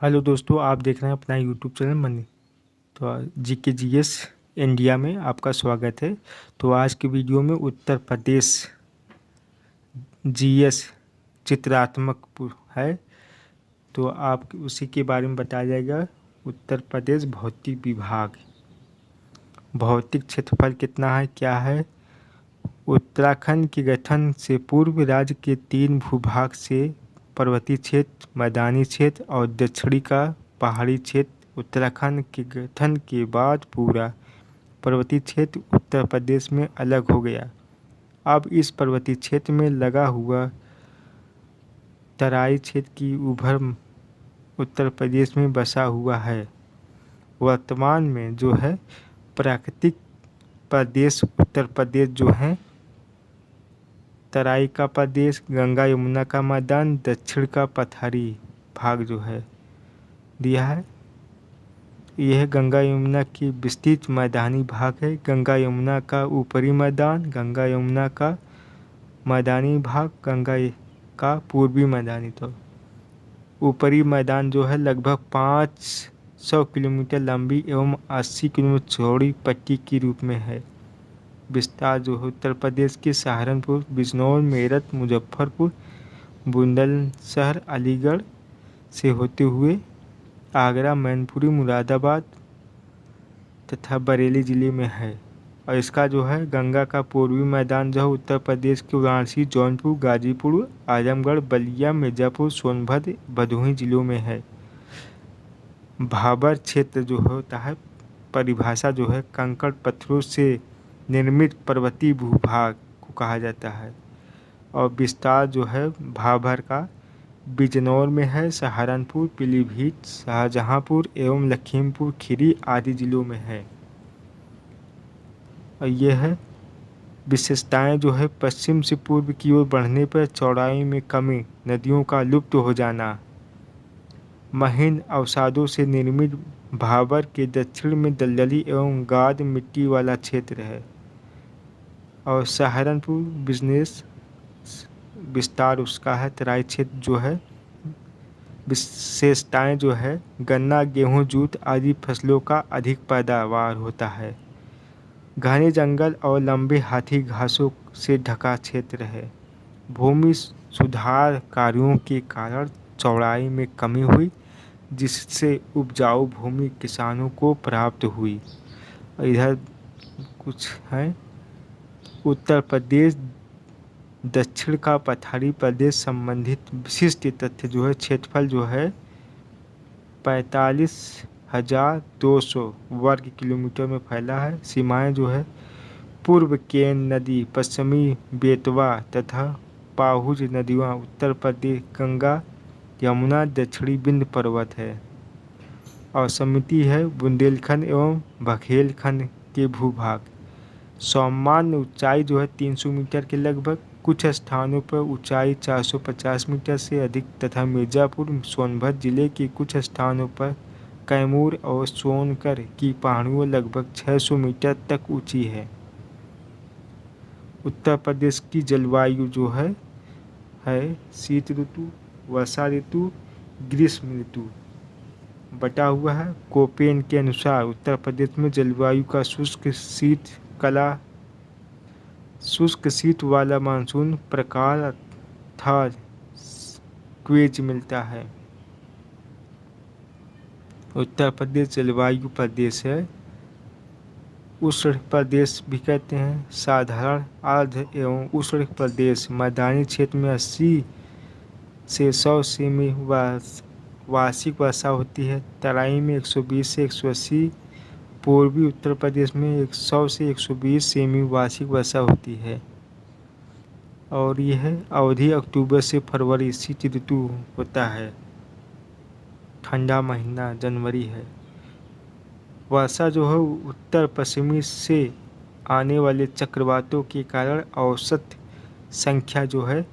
Hello दोस्तों, आप देख रहे हैं अपना यूट्यूब चैनल मनी। तो जीके इंडिया में आपका स्वागत है। तो आज की वीडियो में उत्तर प्रदेश जीएस चित्रात्मक है। तो आप उसी के बारे में बताया जाएगा। उत्तर प्रदेश भौतिक विभाग, भौतिक क्षेत्रफल कितना है, क्या है। उत्तराखंड के गठन से पूर्व राज्य के 3 भूभाग से पर्वतीय क्षेत्र, मैदानी क्षेत्र और दक्षिणी का पहाड़ी क्षेत्र। उत्तराखंड के गठन के बाद पूरा पर्वतीय क्षेत्र उत्तर प्रदेश में अलग हो गया। अब इस पर्वतीय क्षेत्र में लगा हुआ तराई क्षेत्र की उभर उत्तर प्रदेश में बसा हुआ है। वर्तमान में जो है प्राकृतिक प्रदेश उत्तर प्रदेश जो है तराई का प्रदेश, गंगा यमुना का मैदान, दक्षिण का पठारी भाग जो है दिया है। यह गंगा यमुना की विस्तृत मैदानी भाग है। गंगा यमुना का ऊपरी मैदान, गंगा यमुना का मैदानी भाग, गंगा का पूर्वी मैदानी। तो ऊपरी मैदान जो है लगभग 500 किलोमीटर लंबी एवं 80 किलोमीटर चौड़ी पट्टी के रूप में है। विस्तार जो है उत्तर प्रदेश के सहारनपुर, बिजनौर, मेरठ, मुजफ्फरपुर, बुलंदशहर, अलीगढ़ से होते हुए आगरा, मैनपुरी, मुरादाबाद तथा बरेली ज़िले में है। और इसका जो है गंगा का पूर्वी मैदान जो है उत्तर प्रदेश के वाराणसी, जौनपुर, गाजीपुर, आजमगढ़, बलिया, मिर्ज़ापुर, सोनभद्र, भदोही ज़िलों में है। भाबर क्षेत्र जो होता है परिभाषा जो है कंकड़ पत्थरों से निर्मित पर्वतीय भूभाग को कहा जाता है। और विस्तार जो है भाबर का बिजनौर में है, सहारनपुर, पीलीभीत, शाहजहांपुर एवं लखीमपुर खीरी आदि जिलों में है। और यह है विशेषताएं जो है पश्चिम से पूर्व की ओर बढ़ने पर चौड़ाई में कमी, नदियों का लुप्त हो जाना। महीन अवसादों से निर्मित भाबर के दक्षिण में दलदली एवं गाद मिट्टी वाला क्षेत्र है। और सहारनपुर बिजनेस विस्तार उसका है तराई क्षेत्र जो है। विशेषताएं जो है गन्ना, गेहूं, जूट आदि फसलों का अधिक पैदावार होता है। घने जंगल और लंबे हाथी घासों से ढका क्षेत्र है। भूमि सुधार कार्यों के कारण चौड़ाई में कमी हुई, जिससे उपजाऊ भूमि किसानों को प्राप्त हुई। इधर कुछ है उत्तर प्रदेश दक्षिण का पठारी प्रदेश संबंधित विशिष्ट तथ्य जो है क्षेत्रफल जो है 45,200 वर्ग किलोमीटर में फैला है। सीमाएं जो है पूर्व केन नदी, पश्चिमी बेतवा तथा पाहुज नदियाँ, उत्तर प्रदेश गंगा यमुना, दक्षिणी विंध्य पर्वत है। और समिति है बुंदेलखंड एवं बघेलखंड के भूभाग। सामान्य ऊंचाई जो है 300 मीटर के लगभग, कुछ स्थानों पर ऊंचाई 450 मीटर से अधिक तथा मिर्ज़ापुर, सोनभद्र जिले के कुछ स्थानों पर कैमूर और सोनकर की पहाड़ियों लगभग 600 मीटर तक ऊंची है। उत्तर प्रदेश की जलवायु जो है शीत ऋतु, वर्षा ऋतु, ग्रीष्म ऋतु बटा हुआ है। कोपेन के अनुसार उत्तर प्रदेश में जलवायु का शुष्क शीत वाला मानसून प्रकार अर्थात क्वेज मिलता है। उत्तर प्रदेश जलवायु प्रदेश है। उष्ण प्रदेश भी कहते हैं। साधारण, अर्ध एवं उष्ण प्रदेश मैदानी क्षेत्र में 80 से 100 सेमी वार्षिक वर्षा होती है। तराई में 120 से 180, पूर्वी उत्तर प्रदेश में 100 से 120 सेमी वार्षिक वर्षा होती है। और यह अवधि अक्टूबर से फरवरी शीत ऋतु होता है। ठंडा महीना जनवरी है। वर्षा जो है उत्तर पश्चिमी से आने वाले चक्रवातों के कारण औसत संख्या जो है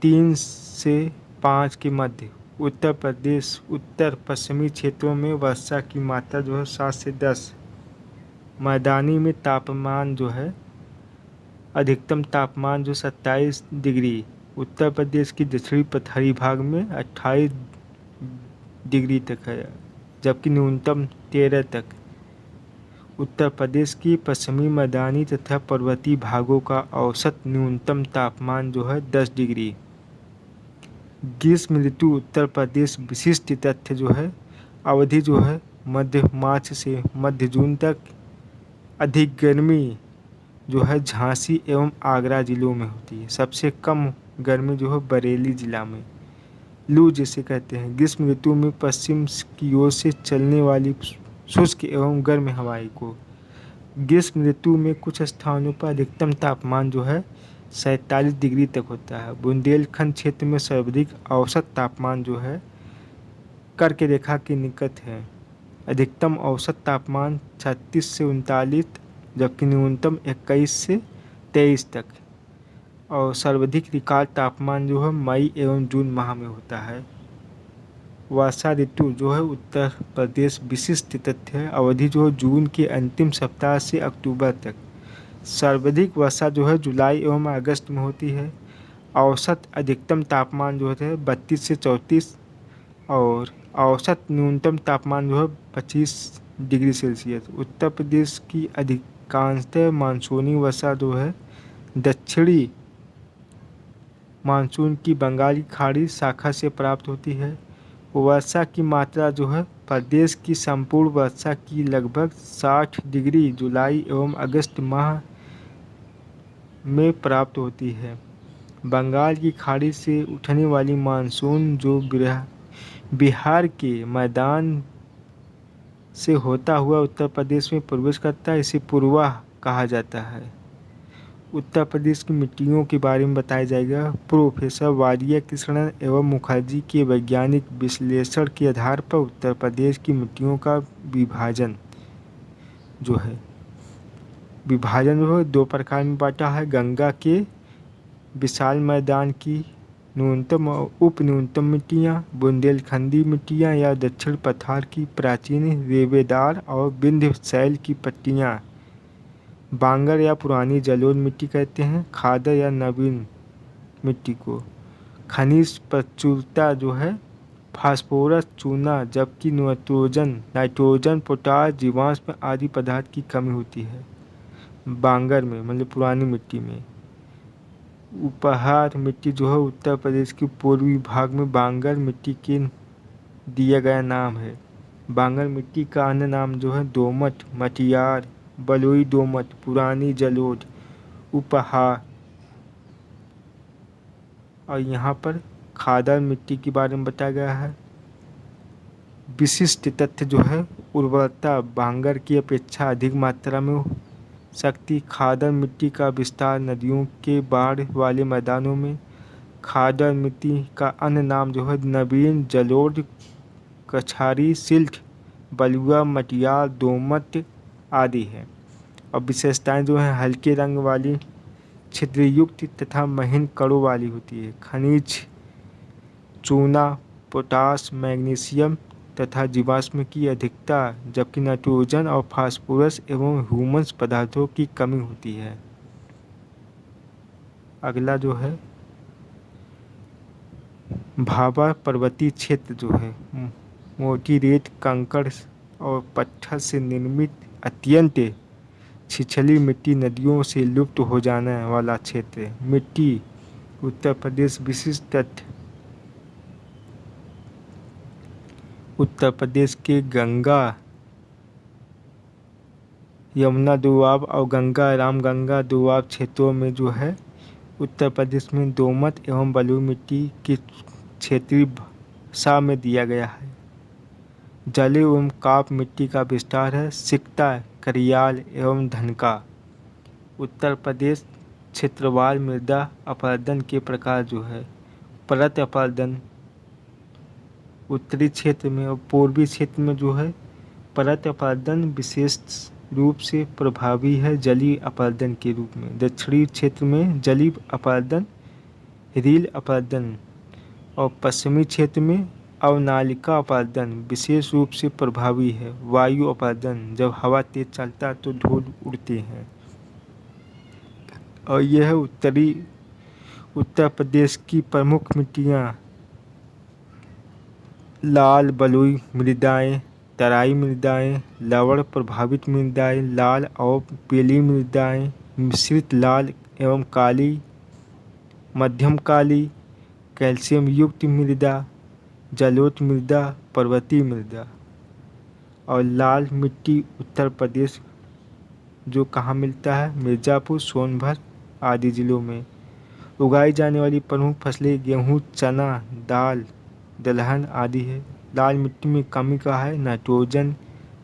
3 से 5 के मध्य। उत्तर प्रदेश उत्तर पश्चिमी क्षेत्रों में वर्षा की मात्रा जो है 7 से 10। मैदानी में तापमान जो है अधिकतम तापमान जो 27 डिग्री, उत्तर प्रदेश की दक्षिणी पठारी भाग में 28 डिग्री तक है, जबकि न्यूनतम 13 तक। उत्तर प्रदेश की पश्चिमी मैदानी तथा पर्वतीय भागों का औसत न्यूनतम तापमान जो है 10 डिग्री। ग्रीष्म ऋतु उत्तर प्रदेश विशिष्ट तथ्य जो है, अवधि जो है मध्य मार्च से मध्य जून तक। अधिक गर्मी जो है झांसी एवं आगरा जिलों में होती है। सबसे कम गर्मी जो है बरेली जिला में। लू जिसे कहते हैं, ग्रीष्म ऋतु में पश्चिम की ओर से चलने वाली शुष्क एवं गर्म हवाएं को। ग्रीष्म ऋतु में कुछ स्थानों पर अधिकतम तापमान जो है 47 डिग्री तक होता है। बुंदेलखंड क्षेत्र में सर्वाधिक औसत तापमान जो है कर्क रेखा के निकट है। अधिकतम औसत तापमान 36 से 39, जबकि न्यूनतम 21 से 23 तक। और सर्वाधिक रिकॉर्ड तापमान जो है मई एवं जून माह में होता है। वर्षा ऋतु जो है उत्तर प्रदेश विशिष्ट तथ्य है, अवधि जो है जून के अंतिम सप्ताह से अक्टूबर तक। सर्वाधिक वर्षा जो है जुलाई एवं अगस्त में होती है। औसत अधिकतम तापमान जो है 32 से 34, और औसत न्यूनतम तापमान जो है 25 डिग्री सेल्सियस। उत्तर प्रदेश की अधिकांशतः मानसूनी वर्षा जो है दक्षिणी मानसून की बंगाल की खाड़ी शाखा से प्राप्त होती है। वर्षा की मात्रा जो है प्रदेश की संपूर्ण वर्षा की लगभग 60 डिग्री जुलाई एवं अगस्त माह में प्राप्त होती है। बंगाल की खाड़ी से उठने वाली मानसून जो बिहार के मैदान से होता हुआ उत्तर प्रदेश में प्रवेश करता है, इसे पूर्वा कहा जाता है। उत्तर प्रदेश की मिट्टियों के बारे में बताया जाएगा। प्रोफेसर वारिया कृष्णन एवं मुखर्जी के वैज्ञानिक विश्लेषण के आधार पर उत्तर प्रदेश की मिट्टियों का विभाजन जो है दो प्रकार में बांटा है। गंगा के विशाल मैदान की न्यूनतम और उप न्यूनतम मिट्टियाँ, बुंदेलखंडी मिट्टियाँ या दक्षिण पठार की प्राचीन रेवेदार और विंध्य शैल की पट्टियाँ। बांगर या पुरानी जलोढ़ मिट्टी कहते हैं। खादर या नवीन मिट्टी को। खनिज प्रचुरता जो है फास्फोरस, चूना, जबकि नाइट्रोजन, पोटास, जीवाश्म आदि पदार्थ की कमी होती है बांगर में, मतलब पुरानी मिट्टी में। उपहार मिट्टी जो है उत्तर प्रदेश के पूर्वी भाग में बांगर मिट्टी के दिया गया नाम है। बांगर मिट्टी का अन्य नाम जो है दोमट, मटियार, बलुई दोमट, पुरानी जलोढ़, उपहार। और यहाँ पर खादर मिट्टी के बारे में बताया गया है। विशिष्ट तथ्य जो है उर्वरता बांगर की अपेक्षा अधिक मात्रा में हो सकती। खादर मिट्टी का विस्तार नदियों के बाढ़ वाले मैदानों में। खादर मिट्टी का अन्य नाम जो है नवीन जलोढ़, कछारी, सिल्ट, बलुआ, मटियार, दोमट आदि है। और विशेषताएं जो हैं हल्के रंग वाली, छिद्रयुक्त तथा महीन कणों वाली होती है। खनिज चूना, पोटास, मैग्नीशियम तथा जीवाश्म की अधिकता, जबकि नाइट्रोजन और फास्फोरस एवं ह्यूमस पदार्थों की कमी होती है। अगला जो है भाभा पर्वतीय क्षेत्र जो है मोटी रेत, कंकड़ और पत्थर से निर्मित अत्यंत छिछली मिट्टी, नदियों से लुप्त हो जाने वाला क्षेत्र। मिट्टी उत्तर प्रदेश विशिष्ट तथ्य उत्तर प्रदेश के गंगा यमुना दोआब और गंगा रामगंगा दोआब क्षेत्रों में जो है उत्तर प्रदेश में दोमट एवं बलुई मिट्टी की क्षेत्रीय भाषा में दिया गया है। जल एवं काप मिट्टी का विस्तार है। सिकता, करियाल एवं धनका। उत्तर प्रदेश क्षेत्रवार मृदा अपरदन के प्रकार जो है परत अपरदन उत्तरी क्षेत्र में, और पूर्वी क्षेत्र में जो है परत अपरदन विशेष रूप से प्रभावी है जलीय अपरदन के रूप में। दक्षिणी क्षेत्र में जलीय अपरदन, रील अपरदन, और पश्चिमी क्षेत्र में अवनालिका अपरदन विशेष रूप से प्रभावी है। वायु अपरदन, जब हवा तेज चलता है तो धूल उड़ते हैं। और यह उत्तर प्रदेश की प्रमुख मिट्टियाँ लाल बलुई मृदाएँ, तराई मृदाएँ, लवण प्रभावित मृदाएँ, लाल और पीली मृदाएँ, मिश्रित लाल एवं काली, मध्यम काली, कैल्शियम युक्त मृदा, जलोढ़ मृदा, पर्वतीय मृदा। और लाल मिट्टी उत्तर प्रदेश जो कहाँ मिलता है? मिर्ज़ापुर, सोनभद्र आदि जिलों में। उगाई जाने वाली प्रमुख फसलें गेहूँ, चना, दाल, दलहन आदि है। लाल मिट्टी में कमी का है नाइट्रोजन,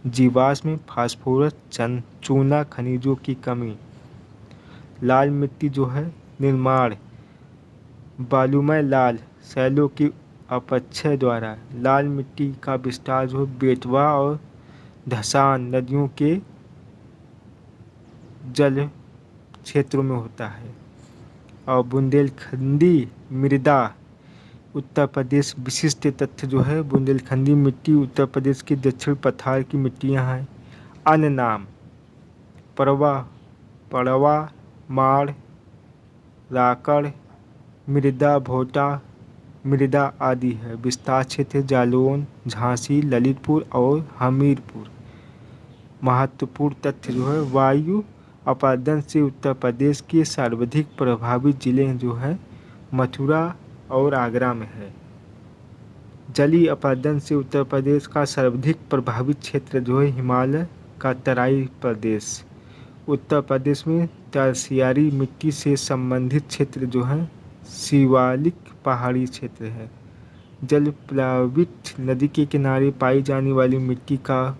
जीवाश्म, फास्फोरस, चूना, खनिजों की कमी। लाल मिट्टी जो है निर्माण बालुमय लाल शैलों की अपक्षय द्वारा लाल मिट्टी का विस्तार जो बेतवा और धसान नदियों के जल क्षेत्रों में होता है। और बुंदेलखंडी मृदा उत्तर प्रदेश विशिष्ट तथ्य जो है बुंदेलखंडी मिट्टी उत्तर प्रदेश की दक्षिण पठार की मिट्टियां हैं। अन्य नाम पड़वा, माड़, राकड़ मृदा, भोटा मृदा आदि है। विस्तार क्षेत्र जालौन, झांसी, ललितपुर और हमीरपुर। महत्वपूर्ण तथ्य जो है वायु अपरदन से उत्तर प्रदेश के सर्वाधिक प्रभावित जिले जो है मथुरा और आगरा में है। जलीय अपरदन से उत्तर प्रदेश का सर्वाधिक प्रभावित क्षेत्र जो है हिमालय का तराई प्रदेश। उत्तर प्रदेश में टर्शियरी मिट्टी से संबंधित क्षेत्र जो है शिवालिक पहाड़ी क्षेत्र है। जल प्लावित नदी के किनारे पाई जाने वाली मिट्टी का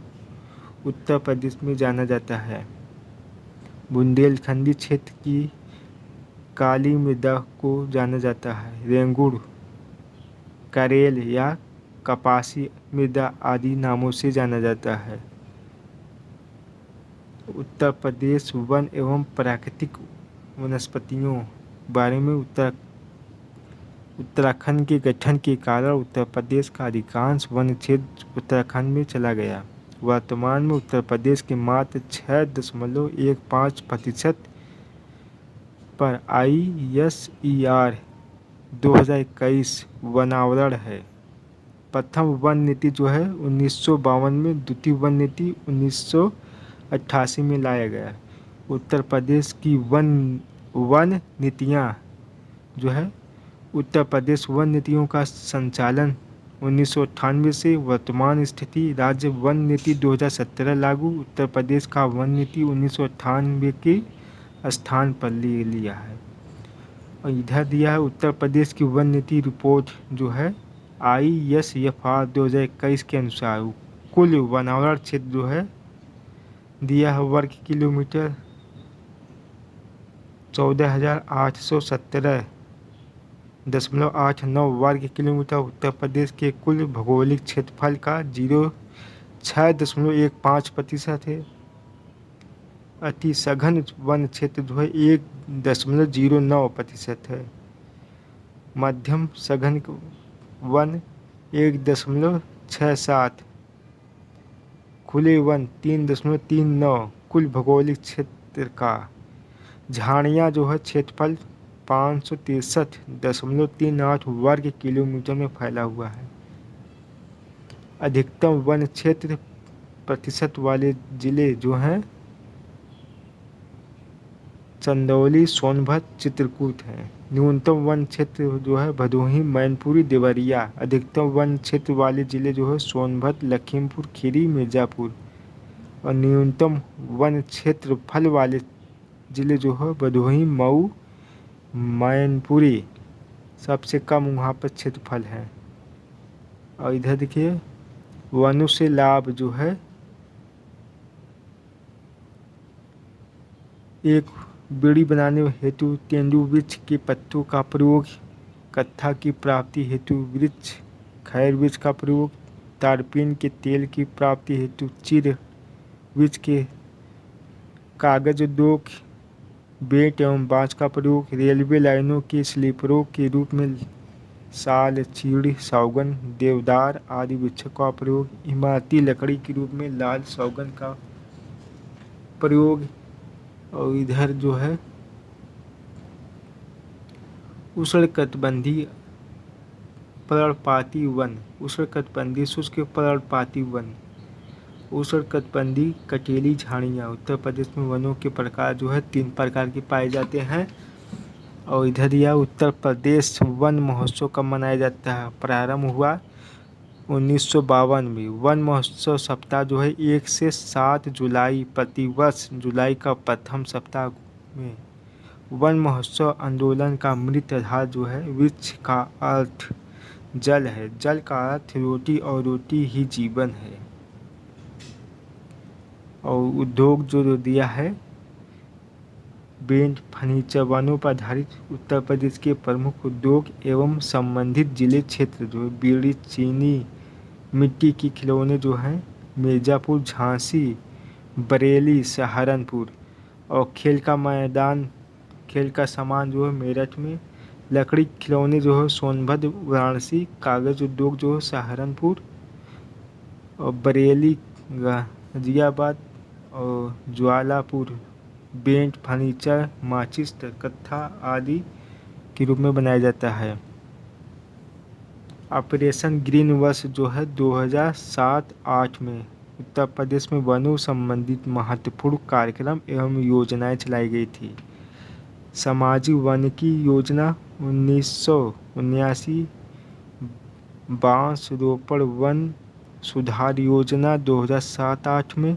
उत्तर प्रदेश में जाना जाता है। बुंदेलखंडी क्षेत्र की काली मृदा को जाना जाता है रेंगुड़, करेल या कपासी मृदा आदि नामों से जाना जाता है। उत्तर प्रदेश वन एवं प्राकृतिक वनस्पतियों बारे में उत्तराखंड के गठन के कारण उत्तर प्रदेश का अधिकांश वन क्षेत्र उत्तराखंड में चला गया। वर्तमान में उत्तर प्रदेश के मात्र 6.15% पर ISER 2021 वनावरण है। प्रथम वन नीति जो है 1952 में, द्वितीय वन नीति 1988 में लाया गया। उत्तर प्रदेश की वन नीतियाँ जो है उत्तर प्रदेश वन नीतियों का संचालन 1998 से वर्तमान स्थिति राज्य वन नीति 2017 लागू। उत्तर प्रदेश का वन नीति 1998 के स्थान पर ले लिया है। और इधर दिया है उत्तर प्रदेश की वन नीति रिपोर्ट जो है ISFR 2021 के अनुसार कुल वनावरण क्षेत्र जो है दिया है वर्ग किलोमीटर 14,817.89 वर्ग किलोमीटर। उत्तर प्रदेश के कुल भौगोलिक क्षेत्रफल का 6.15% है। अति सघन वन क्षेत्र जो है 1.09% है। मध्यम सघन वन 1.67, खुले वन 3.39 कुल भौगोलिक क्षेत्र का। झाड़ियाँ जो है क्षेत्रफल 563.38 वर्ग किलोमीटर में फैला हुआ है। अधिकतम वन क्षेत्र प्रतिशत वाले जिले जो हैं चंदौली, सोनभद्र, चित्रकूट हैं। न्यूनतम वन क्षेत्र जो है भदोही, मैनपुरी, देवरिया। अधिकतम वन क्षेत्र वाले जिले जो है सोनभद्र, लखीमपुर खीरी, मिर्ज़ापुर। और न्यूनतम वन क्षेत्रफल वाले जिले जो है भदोही, मऊ, मैनपुरी। सबसे कम वहाँ पर क्षेत्रफल है। और इधर देखिए वनों से लाभ जो है एक बीड़ी बनाने हेतु तेंदू वृक्ष के पत्तों का प्रयोग, कत्था की प्राप्ति हेतु वृक्ष खैर वृक्ष का प्रयोग, तारपीन के तेल की प्राप्ति हेतु चिर वृक्ष के, कागज उद्योग, बेंट एवं बाँस का प्रयोग, रेलवे लाइनों के स्लीपरों के रूप में साल, चीड़, सागौन, देवदार आदि वृक्षों का प्रयोग, इमारती लकड़ी के रूप में लाल सागौन का प्रयोग। और इधर जो है उष्णकटिबंधीय पर्णपाती वन उष्णकटिबंधीय शुष्क पर्णपाती वन। उष्णकटिबंधीय कटीली झाड़ियाँ। उत्तर प्रदेश में वनों के प्रकार जो है 3 प्रकार के पाए जाते हैं। और इधर यह उत्तर प्रदेश वन महोत्सव कब मनाया जाता है? प्रारंभ हुआ 1952 में। वन महोत्सव सप्ताह जो है 1 से 7 जुलाई प्रतिवर्ष जुलाई का प्रथम सप्ताह में। वन महोत्सव आंदोलन का मृत आधार जो है वृक्ष का अर्थ जल है, जल का अर्थ रोटी और रोटी ही जीवन है। और उद्योग जो दिया है पेंट फर्नीचर। वनों पर आधारित उत्तर प्रदेश के प्रमुख उद्योग एवं संबंधित जिले क्षेत्र जो है बीड़ी, चीनी, मिट्टी के खिलौने जो हैं मिर्ज़ापुर, झांसी, बरेली, सहारनपुर। और खेल का मैदान, खेल का सामान जो है मेरठ में। लकड़ी के खिलौने जो है सोनभद्र, वाराणसी। कागज़ उद्योग जो है सहारनपुर और बरेली, गाजियाबाद और ज्वालापुर। बेंट फर्नीचर माचिस कत्था आदि के रूप में बनाया जाता है। ऑपरेशन ग्रीन वर्ष जो है 2007-8 में उत्तर प्रदेश में वनों संबंधित महत्वपूर्ण कार्यक्रम एवं योजनाएं चलाई गई थी। सामाजिक वानिकी योजना 1979, बांस रोपण वन सुधार योजना 2007-8 में,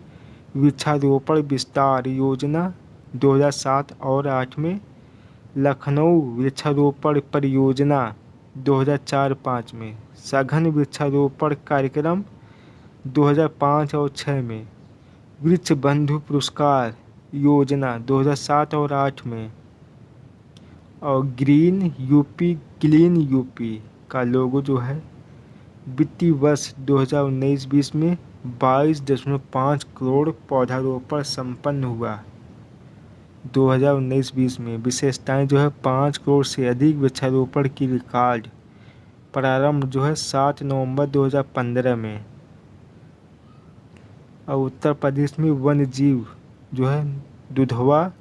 वृक्षारोपण विस्तार योजना 2007 और 8 में, लखनऊ वृक्षारोपण परियोजना 2004-5 में, सघन वृक्षारोपण कार्यक्रम 2005 और 6 में, वृक्ष बंधु पुरस्कार योजना 2007 और 8 में। और ग्रीन यूपी क्लीन यूपी का लोगो जो है वित्तीय वर्ष 2019-20 में 22.5 करोड़ पौधारोपण संपन्न हुआ। 2019-20 में विशेषताएं जो है 5 करोड़ से अधिक वृक्षारोपण की रिकॉर्ड। प्रारंभ जो है 7 नवंबर 2015 में। और उत्तर प्रदेश में वन्य जीव जो है दुधवा,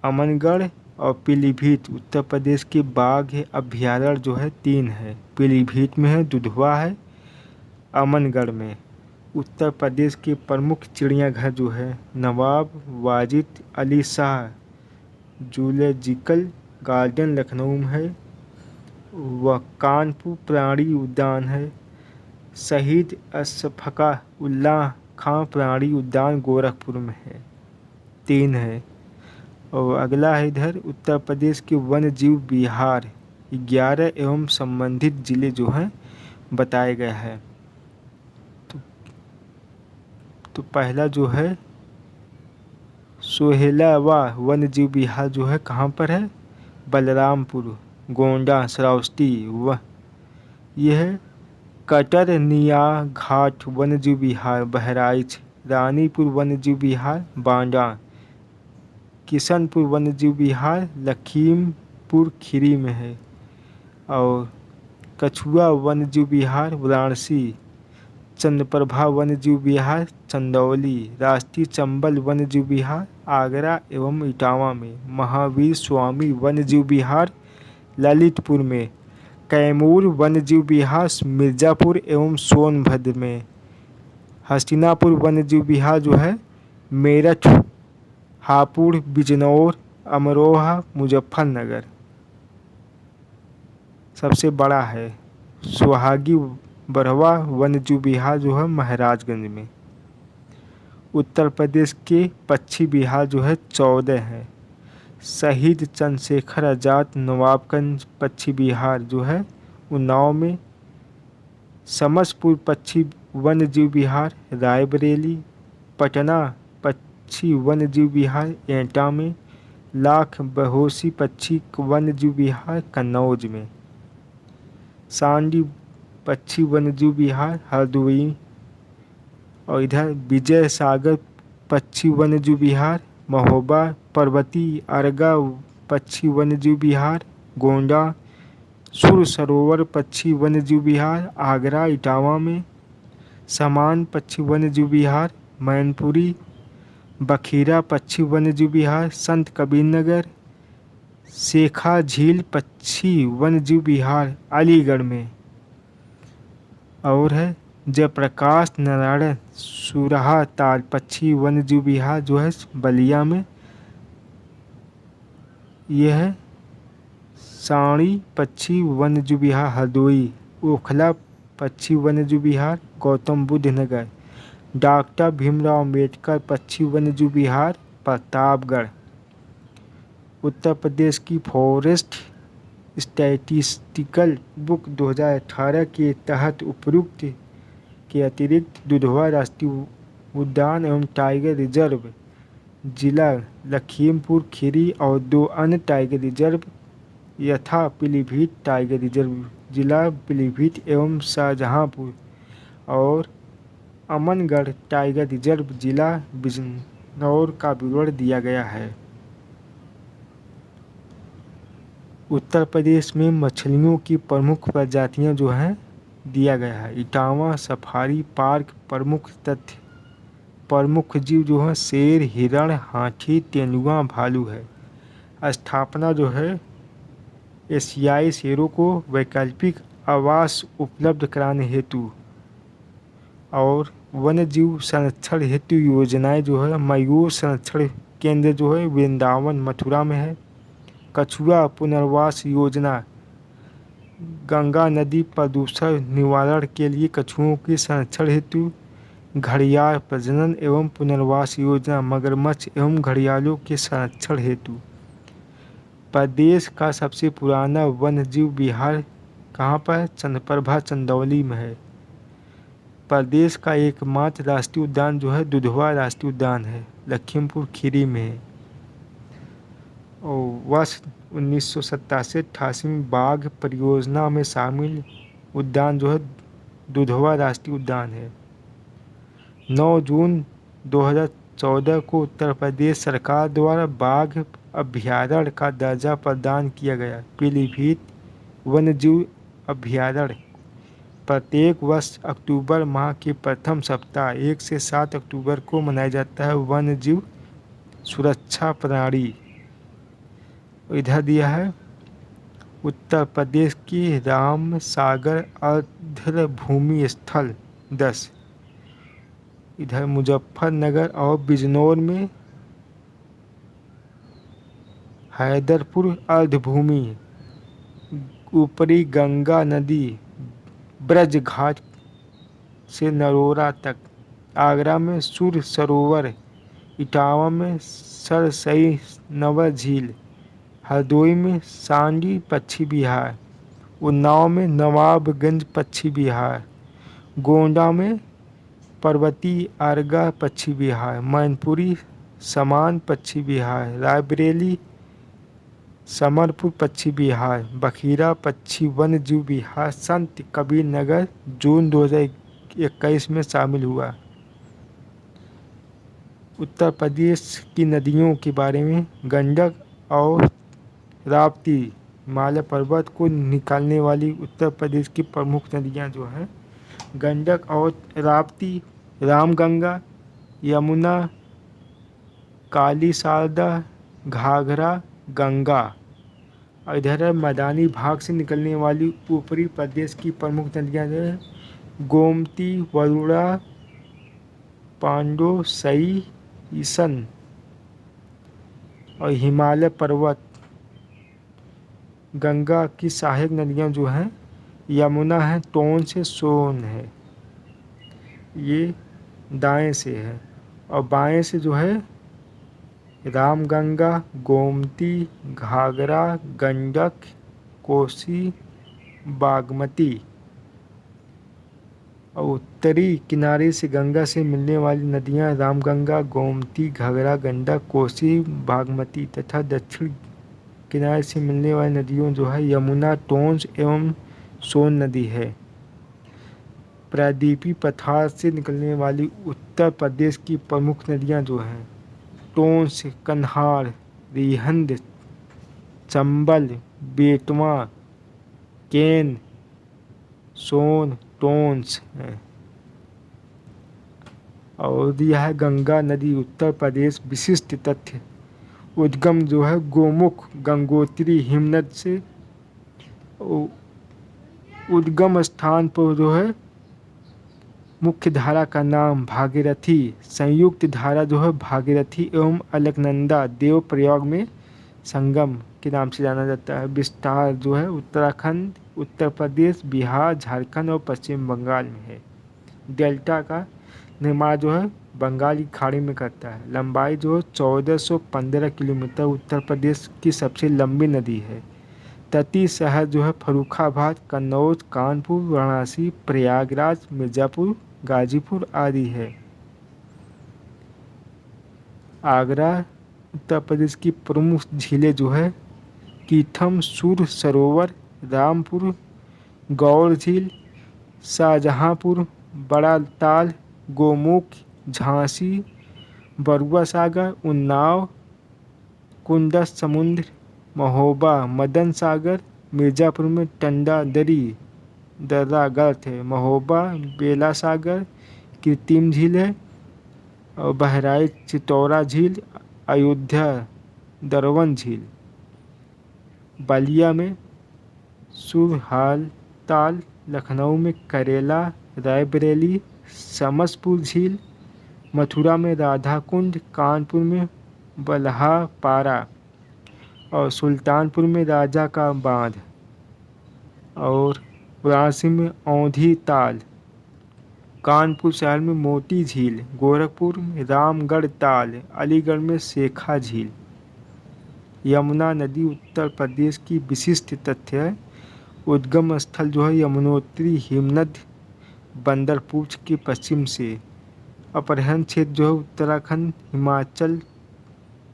अमनगढ़ और पीलीभीत। उत्तर प्रदेश के बाघ अभ्यारण्य जो है 3 है। पीलीभीत में है, दुधवा है, अमनगढ़ में। उत्तर प्रदेश के प्रमुख चिड़ियाघर जो है नवाब वाजिद अली शाह जूलॉजिकल गार्डन लखनऊ में है, व कानपुर प्राणी उद्यान है। शहीद अशफाक उल्लाह खां प्राणी उद्यान गोरखपुर में है। 3 है। और अगला है इधर उत्तर प्रदेश के वन्य जीव बिहार 11 एवं संबंधित जिले जो हैं बताए गए हैं। तो पहला जो है सोहेलावा वन्य जीव विहार जो है कहाँ पर है? बलरामपुर, गोंडा, श्रावस्ती। वह यह है कटरनिया घाट वन्य जीव विहार बहराइच, रानीपुर वन्य जीव विहार बांदा, किशनपुर वन्य जीव विहार लखीमपुर खीरी में है। और कछुआ वन्य जीव विहार वाराणसी, चंद्रप्रभा वन्य जीव विहार चंदौली, राष्ट्रीय चंबल वन्य जीव विहार आगरा एवं इटावा में, महावीर स्वामी वन्य जीव विहार ललितपुर में, कैमूर वन्य जीव विहार मिर्ज़ापुर एवं सोनभद्र में, हस्तिनापुर वन्य जीव विहार जो है मेरठ, हापुड़, बिजनौर, अमरोहा, मुजफ्फरनगर सबसे बड़ा है। सुहागी बरवा वन्य जीव विहार जो है महाराजगंज में। उत्तर प्रदेश के पक्षी विहार जो है 14 है। शहीद चंद्रशेखर आज़ाद नवाबगंज पक्षी विहार जो है उन्नाव में, समसपुर पक्षी वन्य जीव विहार रायबरेली, पटना पक्षी वन्य जीव विहार एटा में, लाख बहोसी पक्षी वन्य जीव विहार कन्नौज में, सांडी पक्षी वन्य जीव विहार हरदोई। और इधर विजय सागर पक्षी वन्य जीव विहार महोबा, पर्वती अरगा पक्षी वन्य जीव विहार गोंडा, सुर सरोवर पक्षी वन्य जीव विहार आगरा इटावा में, समान पक्षी वन्य जीव विहार मैनपुरी, बखीरा पक्षी वन्य जीव विहार संत कबीरनगर, शेखा झील पक्षी वन्य जीव विहार अलीगढ़ में। और है जयप्रकाश नारायण सुराहा ताल पक्षी वन्यजीव विहार जो है बलिया में। यह है साड़ी पक्षी वन्यजीव विहार हरदोई। ओखला पक्षी वन्यजीव विहार गौतम बुद्ध नगर। डॉक्टर भीमराव अम्बेडकर पक्षी वन्यजीव विहार प्रतापगढ़। उत्तर प्रदेश की फॉरेस्ट स्टैटिस्टिकल बुक 2018 के तहत उपरोक्त के अतिरिक्त दुधवा राष्ट्रीय उद्यान एवं टाइगर रिजर्व जिला लखीमपुर खीरी और 2 अन्य टाइगर रिजर्व यथा पीलीभीत टाइगर रिजर्व जिला पीलीभीत एवं शाहजहांपुर और अमनगढ़ टाइगर रिजर्व जिला बिजनौर का विवरण दिया गया है। उत्तर प्रदेश में मछलियों की प्रमुख प्रजातियां जो हैं दिया गया है। इटावा सफारी पार्क प्रमुख तथ्य प्रमुख जीव जो है शेर हिरण हाथी तेंदुआ भालू है। स्थापना जो है एशियाई शेरों को वैकल्पिक आवास उपलब्ध कराने हेतु और वन्य जीव संरक्षण हेतु योजनाएं जो है मयूर संरक्षण केंद्र जो है वृंदावन मथुरा में है। कछुआ पुनर्वास योजना गंगा नदी प्रदूषण निवारण के लिए कछुओं के संरक्षण हेतु। घड़ियाल प्रजनन एवं पुनर्वास योजना मगरमच्छ एवं घड़ियालों के संरक्षण हेतु। प्रदेश का सबसे पुराना वन्यजीव विहार कहाँ पर है? चंद्रप्रभा चंदौली में है। प्रदेश का एकमात्र राष्ट्रीय उद्यान जो है दुधवा राष्ट्रीय उद्यान है, लखीमपुर खीरी में है। और वर्ष 1987-88 में बाघ परियोजना में शामिल उद्यान जो है दुधवा राष्ट्रीय उद्यान है। 9 जून 2014 को उत्तर प्रदेश सरकार द्वारा बाघ अभ्यारण्य का दर्जा प्रदान किया गया। पीलीभीत वन्यजीव अभ्यारण्य प्रत्येक वर्ष अक्टूबर माह के प्रथम सप्ताह 1 से 7 अक्टूबर को मनाया जाता है। वन्यजीव सुरक्षा प्रणाली इधर दिया है उत्तर प्रदेश की राम सागर अर्ध भूमि स्थल 10। इधर मुजफ्फरनगर और बिजनौर में हैदरपुर अर्धभूमि। ऊपरी गंगा नदी ब्रज घाट से नरोरा तक। आगरा में सूर्य सरोवर। इटावा में सरसई नवर झील। हरदोई में सांडी पक्षी विहार। उन्नाव में नवाबगंज पक्षी विहार। गोंडा में पर्वती आरगा पक्षी विहार। मैनपुरी समान पक्षी विहार। रायबरेली समरपुर पक्षी विहार। बखीरा पक्षी वन्य जीव विहार संत कबीर नगर जून 2021 में शामिल हुआ। उत्तर प्रदेश की नदियों के बारे में गंडक और राप्ती हिमालय पर्वत को निकालने वाली उत्तर प्रदेश की प्रमुख नदियां जो हैं गंडक और राप्ती, रामगंगा, यमुना, काली शारदा, घाघरा, गंगा। और इधर है मैदानी भाग से निकलने वाली ऊपरी प्रदेश की प्रमुख नदियां जो है गोमती, वरुणा, पांडो, सई, ईसन। और हिमालय पर्वत गंगा की सहायक नदियां जो हैं यमुना है, टोन से सोन है, ये दाएं से है। और बाएं से जो है रामगंगा, गोमती, घाघरा, गंडक, कोसी, बागमती। और उत्तरी किनारे से गंगा से मिलने वाली नदियां रामगंगा, गोमती, घाघरा, गंडक, कोसी, बागमती तथा दक्षिण किनारे से मिलने वाली नदियों जो है यमुना, टोंस एवं सोन नदी है। प्रायद्वीपीय पठार से निकलने वाली उत्तर प्रदेश की प्रमुख नदियां जो हैं टोंस, कन्हार, रिहंद, चंबल, बेतवा, केन, सोन, टोंस है। और यह है गंगा नदी उत्तर प्रदेश विशिष्ट तथ्य उद्गम जो है गोमुख गंगोत्री हिमनद से। उद्गम स्थान पर जो है मुख्य धारा का नाम भागीरथी, संयुक्त धारा जो है भागीरथी एवं अलकनंदा देव प्रयाग में संगम के नाम से जाना जाता है। विस्तार जो है उत्तराखंड, उत्तर प्रदेश, बिहार, झारखंड और पश्चिम बंगाल में है। डेल्टा का निर्माण जो है बंगाल की खाड़ी में करता है। लंबाई जो है 1415 किलोमीटर, उत्तर प्रदेश की सबसे लंबी नदी है। तटीय शहर जो है फर्रुखाबाद, कन्नौज, कानपुर, वाराणसी, प्रयागराज, मिर्ज़ापुर, गाजीपुर आदि है। आगरा उत्तर प्रदेश की प्रमुख झीलें जो है कीथम, सूर सरोवर, रामपुर, गौर झील, शाहजहांपुर, बड़ा ताल, गोमुख, झांसी, बरुआ सागर, उन्नाव, कुंडा समुद्र, महोबा, मदन सागर, मिर्ज़ापुर में टंडा दरी दर्रा गर्त है, महोबा, बेला सागर, कृत्रिम झील है, और बहराइच चितौरा झील, अयोध्या दरवन झील, बलिया में सुरहाल ताल, लखनऊ में करेला रायबरेली, समसपुर झील, मथुरा में राधा कुंड, कानपुर में बलहा पारा और सुल्तानपुर में राजा का बांध, और वाराणसी में औंधी ताल, कानपुर शहर में मोती झील, गोरखपुर में रामगढ़ ताल, अलीगढ़ में शेखा झील। यमुना नदी उत्तर प्रदेश की विशिष्ट तथ्य है। उद्गम स्थल जो है यमुनोत्री हिमनद बंदरपूर के पश्चिम से। अपहरण क्षेत्र जो है उत्तराखंड, हिमाचल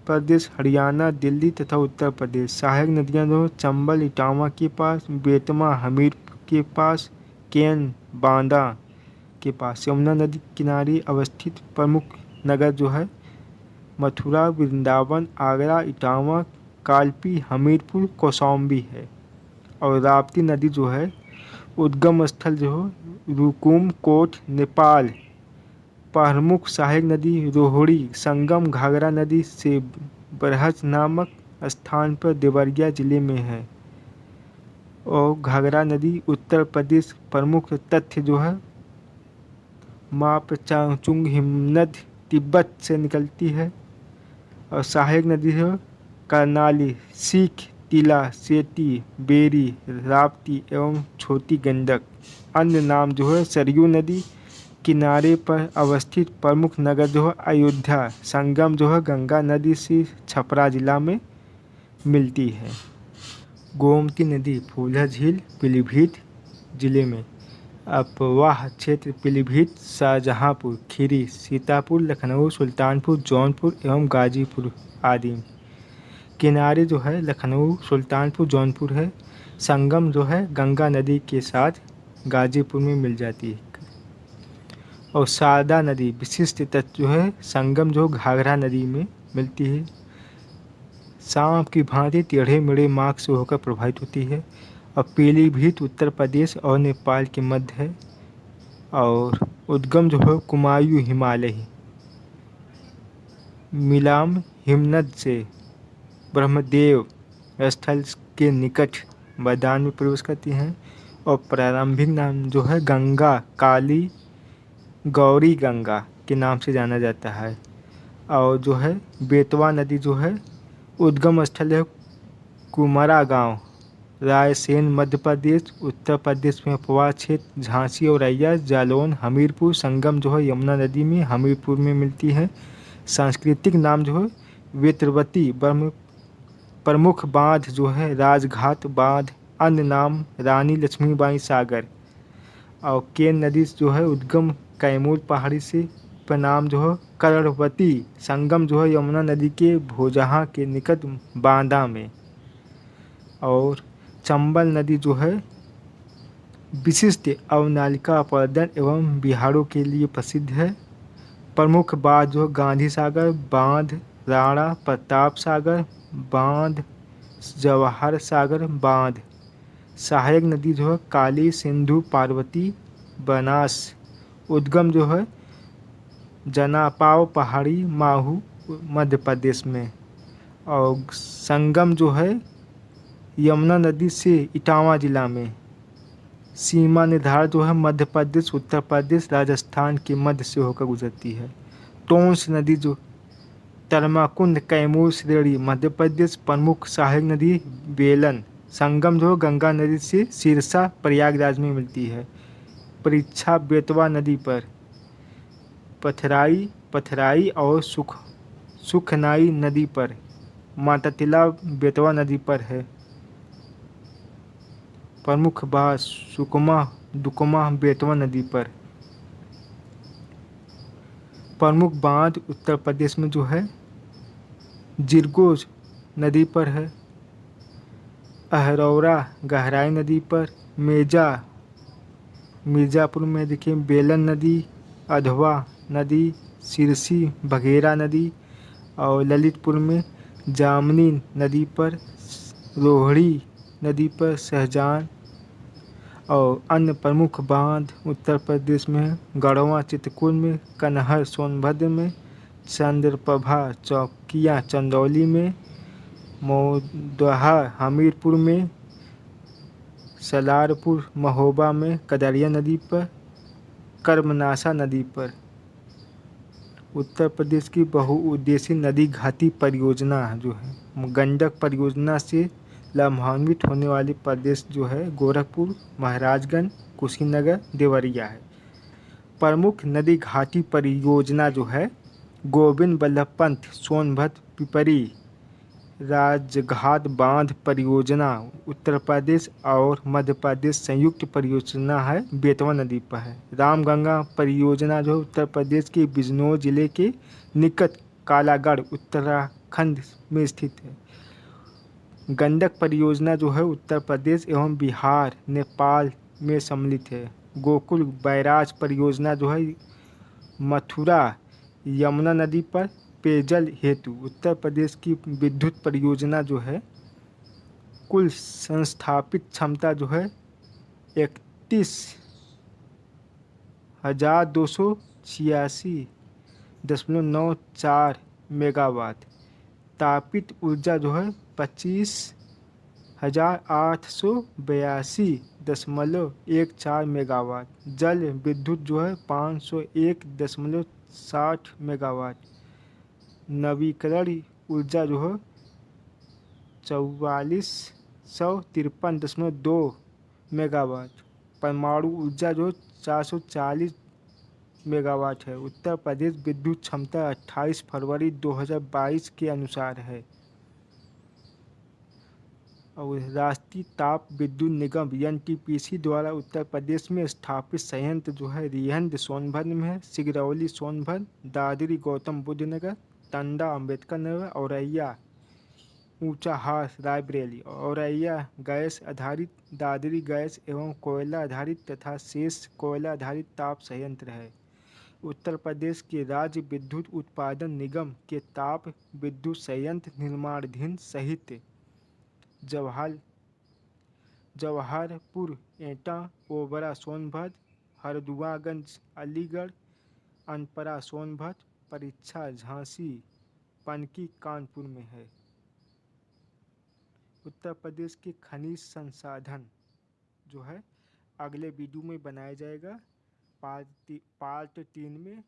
प्रदेश, हरियाणा, दिल्ली तथा उत्तर प्रदेश। सहायक नदियाँ जो चंबल इटावा के पास, बेतमा हमीरपुर के पास, केन बांदा के पास। यमुना नदी किनारे अवस्थित प्रमुख नगर जो है मथुरा, वृंदावन, आगरा, इटावा, कालपी, हमीरपुर, कौशाम्बी है। और राप्ती नदी जो है उद्गम स्थल जो है रुकुम कोट नेपाल। प्रमुख सहायक नदी रोहड़ी, संगम घाघरा नदी से बरहज नामक स्थान पर देवरिया जिले में है। और घाघरा नदी उत्तर प्रदेश प्रमुख तथ्य जो है मापचांगचुंग हिमनद तिब्बत से निकलती है। और सहायक नदी है करनाली, सीख, तिला, सेती, बेरी, राप्ती एवं छोटी गंडक। अन्य नाम जो है सरयू नदी किनारे पर अवस्थित प्रमुख नगर जो है अयोध्या। संगम जो है गंगा नदी से छपरा जिला में मिलती है। गोमती नदी फूला झील पीलीभीत जिले में। अपवाह क्षेत्र पीलीभीत, शाहजहांपुर, खीरी, सीतापुर, लखनऊ, सुल्तानपुर, जौनपुर एवं गाजीपुर आदि। किनारे जो है लखनऊ, सुल्तानपुर, जौनपुर है। संगम जो है गंगा नदी के साथ गाजीपुर में मिल जाती है। और शारदा नदी विशिष्ट तत्व जो है संगम जो घाघरा नदी में मिलती है। सांप की भांति टेढ़े मेढ़े मार्ग से होकर प्रभावित होती है। और पीलीभीत उत्तर प्रदेश और नेपाल के मध्य है। और उद्गम जो है कुमायूं हिमालय मिलाम हिमनद से ब्रह्मदेव स्थल के निकट मैदान में प्रवेश करती हैं। और प्रारंभिक नाम जो है गंगा काली गौरी गंगा के नाम से जाना जाता है। और जो है बेतवा नदी जो है उद्गम स्थल है कुमारा गांव, रायसेन मध्य प्रदेश। उत्तर प्रदेश में अपवाह क्षेत्र झांसी और औरैया, जालौन, हमीरपुर। संगम जो है यमुना नदी में हमीरपुर में मिलती है। सांस्कृतिक नाम जो है वेत्रवती। प्रमुख बांध जो है राजघाट बांध। अन्य नाम रानी लक्ष्मीबाई सागर। और केन नदी जो है उद्गम कैमूर पहाड़ी से। प्रनाम जो है कर्णवती। संगम जो है यमुना नदी के भोजहा के निकट बांदा में। और चंबल नदी जो है विशिष्ट अवनालिका अपर्दन एवं बिहारों के लिए प्रसिद्ध है। प्रमुख बांध जो गांधी सागर बांध, राणा प्रताप सागर बांध, जवाहर सागर बांध। सहायक नदी जो है काली, सिंधु, पार्वती, बनास। उद्गम जो है जनापाव पहाड़ी माहू मध्य प्रदेश में। और संगम जो है यमुना नदी से इटावा जिला में। सीमा निर्धारण जो है मध्य प्रदेश, उत्तर प्रदेश, राजस्थान के मध्य से होकर गुजरती है। टोंस नदी जो तरमाकुंड, कैमूर श्रेणी, मध्य प्रदेश। प्रमुख सहायक नदी बेलन। संगम जो गंगा नदी से सिरसा प्रयागराज में मिलती है। परीक्षा बेतवा नदी पर। पथराई पथराई और सुखनाई नदी पर। मातातिला बेतवा नदी पर है। प्रमुख बाँध सुकमा दुकमा बेतवा नदी पर। प्रमुख बाँध उत्तर प्रदेश में जो है जिरगोज नदी पर है। अहरौरा गहराई नदी पर। मिर्ज़ापुर में देखिए बेलन नदी, अधवा नदी, सिरसी बघेरा नदी, और ललितपुर में जामनी नदी पर, रोहड़ी नदी पर सहजान। और अन्य प्रमुख बांध उत्तर प्रदेश में है गढ़वा चित्रकूट में, कनहर सोनभद्र में, चंद्रप्रभा चौकिया चंदौली में, मौदहा हमीरपुर में, सलारपुर महोबा में कदरिया नदी पर, कर्मनाशा नदी पर। उत्तर प्रदेश की बहुउद्देशीय नदी घाटी परियोजना जो है गंडक परियोजना से लाभान्वित होने वाले प्रदेश जो है गोरखपुर, महाराजगंज, कुशीनगर, देवरिया है। प्रमुख नदी घाटी परियोजना जो है गोविंद बल्लभ पंत सोनभद्र पिपरी राजघाट बांध परियोजना उत्तर प्रदेश और मध्य प्रदेश संयुक्त परियोजना है, बेतवा नदी पर है। रामगंगा परियोजना जो उत्तर प्रदेश के बिजनौर जिले के निकट कालागढ़ उत्तराखंड में स्थित है। गंडक परियोजना जो है उत्तर प्रदेश एवं बिहार, नेपाल में सम्मिलित है। गोकुल बैराज परियोजना जो है मथुरा यमुना नदी पर पेयजल हेतु। उत्तर प्रदेश की विद्युत परियोजना जो है कुल संस्थापित क्षमता जो है 31,286.94 मेगावाट। तापित ऊर्जा जो है 25,882.14 मेगावाट। जल विद्युत जो है 501.60 मेगावाट। नवीकरण ऊर्जा जो है 4453.2 मेगावाट। परमाणु ऊर्जा जो 440 मेगावाट है। उत्तर प्रदेश विद्युत क्षमता 28 फरवरी 2022 के अनुसार है। और राष्ट्रीय ताप विद्युत निगम एनटीपीसी द्वारा उत्तर प्रदेश में स्थापित संयंत्र जो है रिहंद सोनभद्र में है, सिगरौली सोनभद्र, दादरी गौतम बुद्ध नगर, टंडा अम्बेडकर नगर, औरैया ऊंचाहार रायबरेली। औरैया गैस आधारित, दादरी गैस एवं कोयला आधारित तथा शेष कोयला आधारित ताप संयंत्र है। उत्तर प्रदेश के राज्य विद्युत उत्पादन निगम के ताप विद्युत संयंत्र निर्माणाधीन सहित जवाहरपुर, एटा, ओबरा सोनभद्र, हरदुआगंज अलीगढ़, अनपरा सोनभद्र, परीक्षा झांसी, पनकी कानपुर में है। उत्तर प्रदेश के खनिज संसाधन जो है अगले वीडियो में बनाया जाएगा पार्ट 3 में।